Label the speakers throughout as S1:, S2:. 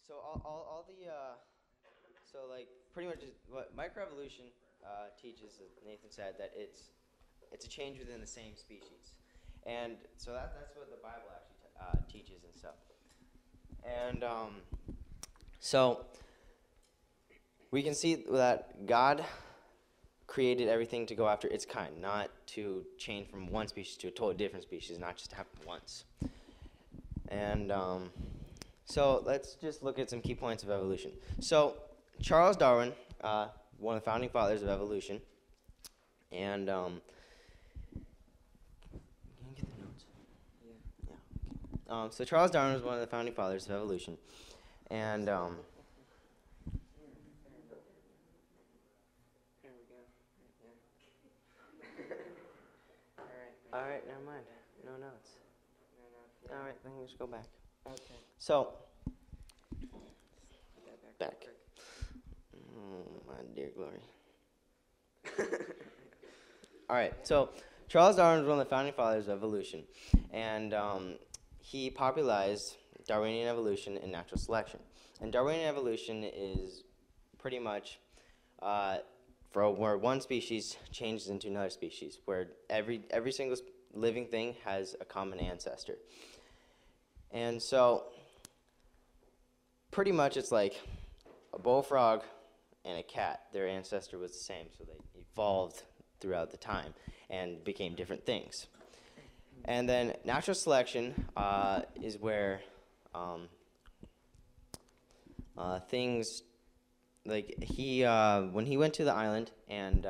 S1: So all the so like pretty much what microevolution teaches, as Nathan said, that it's a change within the same species, and so that's what the Bible actually teaches and stuff. And so we can see that God created everything to go after its kind, not to change from one species to a totally different species, not just happen once. And so let's just look at some key points of evolution. So Charles Darwin, one of the founding fathers of evolution, and can you get the notes? Yeah. So Charles Darwin was one of the founding fathers of evolution, and all right, never mind. No notes. All right, then just go back.
S2: Okay.
S1: So,
S2: Put that
S1: back. My dear glory. All right, so Charles Darwin was one of the founding fathers of evolution, and he popularized Darwinian evolution and natural selection. And Darwinian evolution is pretty much where one species changes into another species, where every single living thing has a common ancestor. And so pretty much it's like a bullfrog and a cat. Their ancestor was the same, so they evolved throughout the time and became different things. And then natural selection is where things like when he went to the island and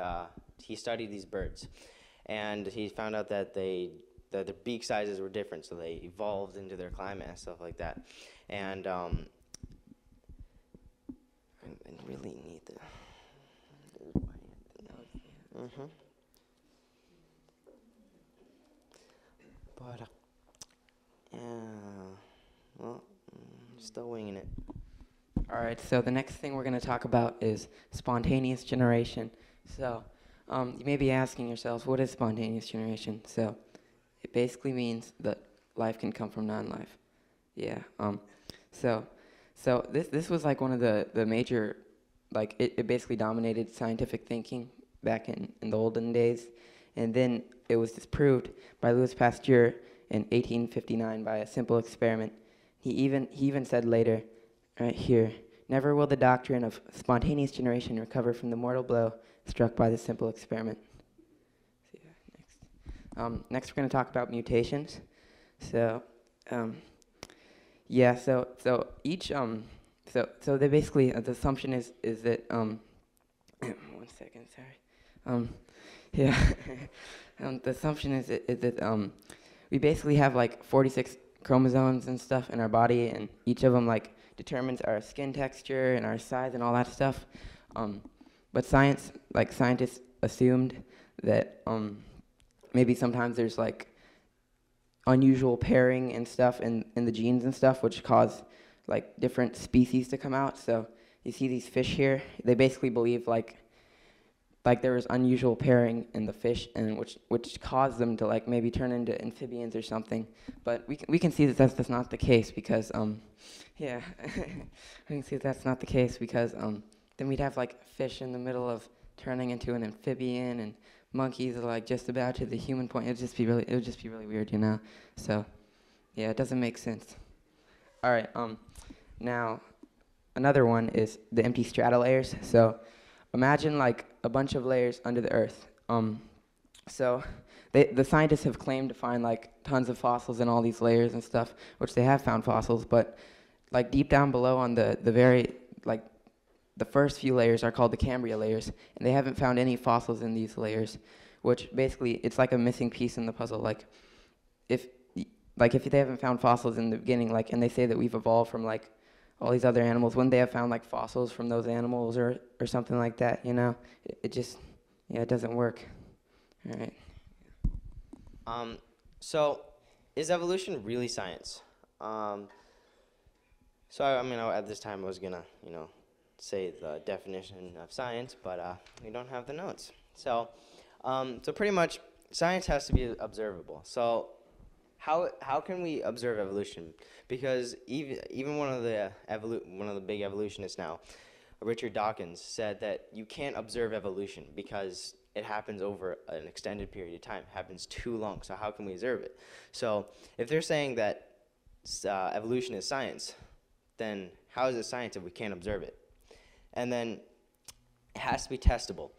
S1: he studied these birds, and he found out that their beak sizes were different, so they evolved into their climate and stuff like that. And I really need the. But well, still winging it.
S2: All right, so the next thing we're going to talk about is spontaneous generation. So you may be asking yourselves, what is spontaneous generation? So it basically means that life can come from non-life. Yeah. So this was like one of the major, like it basically dominated scientific thinking back in the olden days. And then it was disproved by Louis Pasteur in 1859 by a simple experiment. He even said later, right here, never will the doctrine of spontaneous generation recover from the mortal blow struck by this simple experiment. So yeah, next we're going to talk about mutations. So yeah, so each so they basically the assumption is that 1 second, sorry. Yeah, the assumption is that we basically have like 46 chromosomes and stuff in our body, and each of them like determines our skin texture and our size and all that stuff. But scientists assumed that maybe sometimes there's like unusual pairing and stuff in the genes and stuff, which cause like different species to come out. So you see these fish here, they basically believe like there was unusual pairing in the fish, and which caused them to like maybe turn into amphibians or something. But we can see that that's not the case because yeah, we can see that that's not the case because then we'd have like fish in the middle of turning into an amphibian, and monkeys are like just about to the human point. It would just be really weird, you know. So yeah, it doesn't make sense. All right, now another one is the empty strata layers. So imagine like a bunch of layers under the earth. So the scientists have claimed to find like tons of fossils in all these layers and stuff, which they have found fossils, but like deep down below on the very like the first few layers are called the Cambria layers, and they haven't found any fossils in these layers, which basically it's like a missing piece in the puzzle. Like if they haven't found fossils in the beginning, like, and they say that we've evolved from like all these other animals, wouldn't they have found like fossils from those animals or something like that, you know? It just, yeah, it doesn't work. All right.
S1: So is evolution really science? So I mean, at this time I was gonna, say the definition of science, but we don't have the notes. So, so pretty much science has to be observable. So how can we observe evolution? Because even one of the big evolutionists now, Richard Dawkins, said that you can't observe evolution because it happens over an extended period of time. It happens too long. So how can we observe it? So if they're saying that evolution is science, then how is it science if we can't observe it? And then it has to be testable.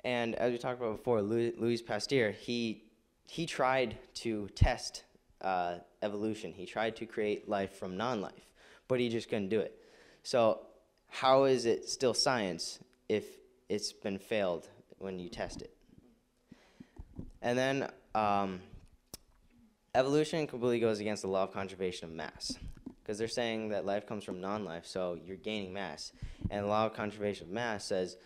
S1: And as we talked about before, Louis Pasteur, he tried to test evolution. He tried to create life from non-life, but he just couldn't do it. So how is it still science if it's been failed when you test it? And then evolution completely goes against the law of conservation of mass, because they're saying that life comes from non-life, so you're gaining mass. And the law of conservation of mass says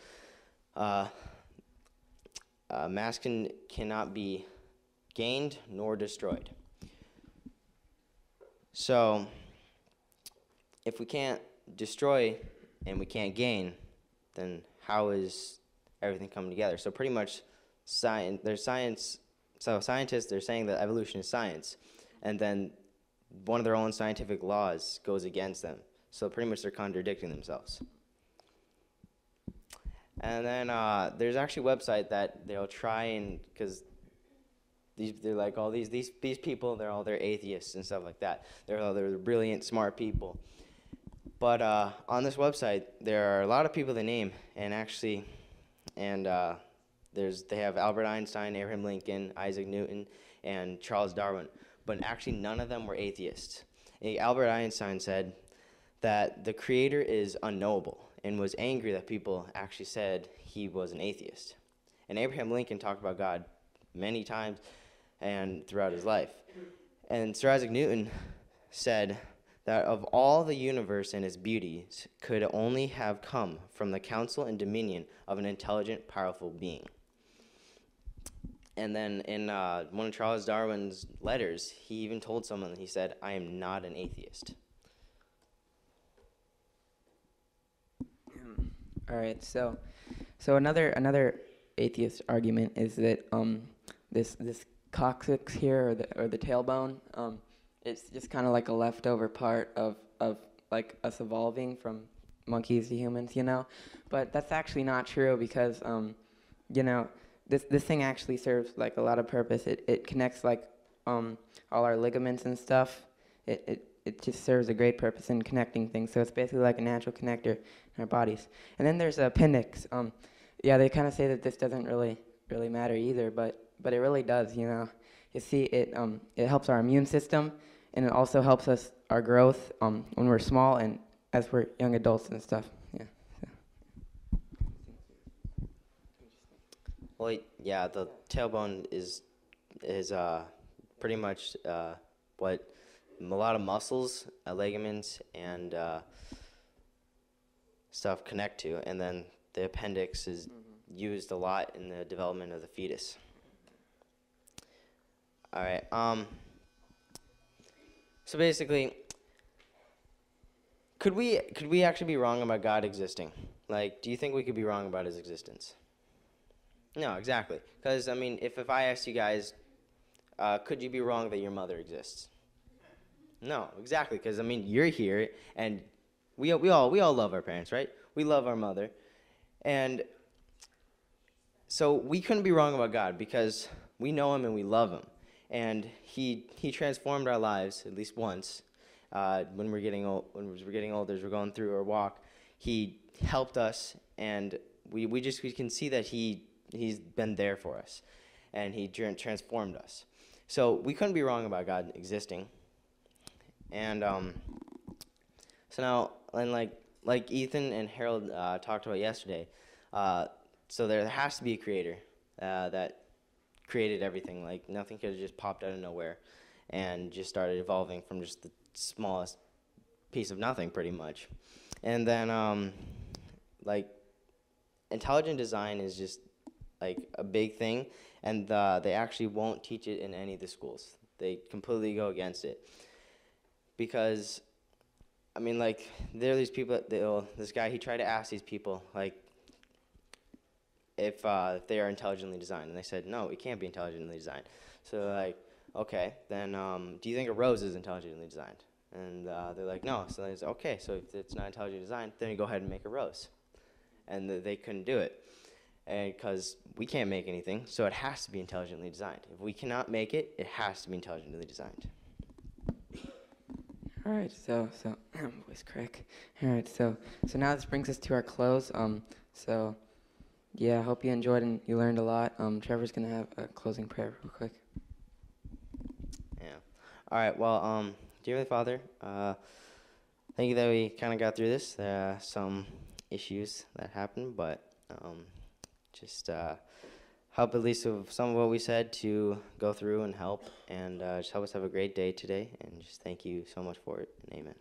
S1: mass cannot be gained nor destroyed. So if we can't destroy and we can't gain, then how is everything coming together? So pretty much there's science. So scientists, they're saying that evolution is science, and then one of their own scientific laws goes against them. So pretty much they're contradicting themselves. And then there's actually a website that they'll try and, because they're like all these people, they're atheists and stuff like that. They're brilliant, smart people. But on this website, there are a lot of people they name, and actually, they have Albert Einstein, Abraham Lincoln, Isaac Newton, and Charles Darwin. But actually, none of them were atheists. Albert Einstein said that the Creator is unknowable, and was angry that people actually said he was an atheist. And Abraham Lincoln talked about God many times and throughout his life. And Sir Isaac Newton said that of all the universe and its beauties could only have come from the counsel and dominion of an intelligent, powerful being. And then in one of Charles Darwin's letters, he even told someone, he said, "I am not an atheist."
S2: All right, so another atheist argument is that this coccyx here, or the tailbone, it's just kind of like a leftover part of like us evolving from monkeys to humans, you know. But that's actually not true, because you know, this thing actually serves like a lot of purpose. It connects like all our ligaments and stuff. It just serves a great purpose in connecting things. So it's basically like a natural connector in our bodies. And then there's appendix. Yeah, they kind of say that this doesn't really matter either, but it really does. You know, you see, it helps our immune system, and it also helps us our growth when we're small and as we're young adults and stuff. Yeah.
S1: Well, yeah, the tailbone is pretty much what a lot of muscles, ligaments, and stuff connect to, and then the appendix is used a lot in the development of the fetus. All right. So basically, could we actually be wrong about God existing? Like, do you think we could be wrong about his existence? No, exactly. Because I mean, if I asked you guys, could you be wrong that your mother exists? No, exactly. Because I mean, you're here, and we all love our parents, right? We love our mother, and so we couldn't be wrong about God because we know him and we love him, and he transformed our lives at least once. When we're getting old, as we're going through our walk, he helped us, and we can see that he's been there for us, and he transformed us. So we couldn't be wrong about God existing. And so now, and like Ethan and Harold talked about yesterday, so there has to be a creator that created everything. Like, nothing could have just popped out of nowhere and just started evolving from just the smallest piece of nothing, pretty much. And then like, intelligent design is just like a big thing, and they actually won't teach it in any of the schools. They completely go against it, because I mean, like, there are these people this guy, he tried to ask these people, like, if they are intelligently designed, and they said, no, it can't be intelligently designed. So like, okay, then do you think a rose is intelligently designed? And they're like, no. So they say, okay, so if it's not intelligently designed, then you go ahead and make a rose. And they couldn't do it, and because we can't make anything, so it has to be intelligently designed. If we cannot make it, it has to be intelligently designed.
S2: All right, so voice crack. All right, so now this brings us to our close. So yeah, I hope you enjoyed and you learned a lot. Trevor's gonna have a closing prayer real quick.
S1: Yeah. All right. Well, dear Heavenly Father, thank you that we kind of got through this. There are some issues that happened, but just help at least with some of what we said to go through and help, and just help us have a great day today. And just thank you so much for it. And amen.